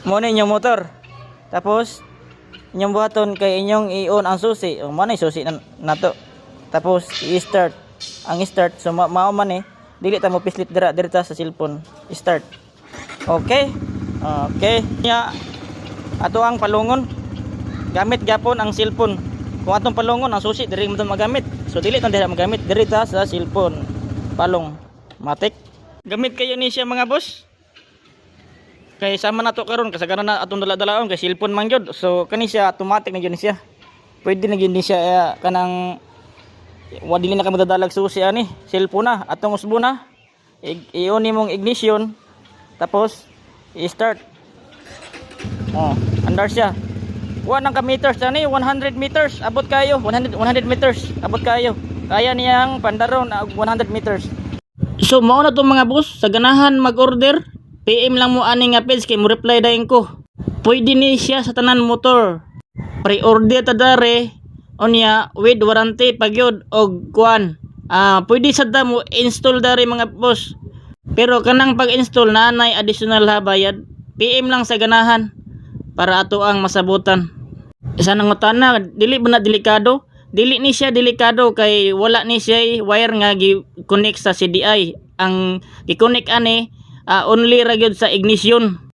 mo na inyong motor. Tapos inyong buhaton kay inyong i-on ang susi. O mo na susi na nato. Tapos i-start. Ang start so mao man dili ta mo pislit dira sa cellphone. Start. Okay? Okay. Nya ato ang palungon. Gamit gapon ang cellphone. Kung atong palungon ang susi diri mo magamit. So dili ta dira magamit diri ta sa cellphone. Palong. Matik. Gamit kayo ni siya mga boss. Kay sama na to karon kasagaran na atong dala-dalaon kay cellphone man gyud. So kani siya automatic na gyud siya. Pwede na gyud ni siya kanang wa dili na ka magdadalag susi ani. Cellphone na atong usbo na. I-on nimong ignition tapos i-start. Andar siya. Wa nang ka meters ani 100 meters abot kayo 100 meters abot kayo. Kaya niyang pandaron 100 meters. So mao na to mga boss sa ganahan mag-order. PM lang mo ani nga page kay mo reply dayon ko. Pwede ni siya sa tanan motor. Pre-order ta dare onya with warranty pagyod og kuan. Pwede sad ta mo install dare mga boss. Pero kanang pag-install na nay additional ha bayad. PM lang sa ganahan para ato ang masabutan. Isa nang utana dili ba na delikado? Dili ni siya delikado kay wala ni siya wire nga gi-connect sa CDI. Ang gi-connect ani only ra gyud sa ignition.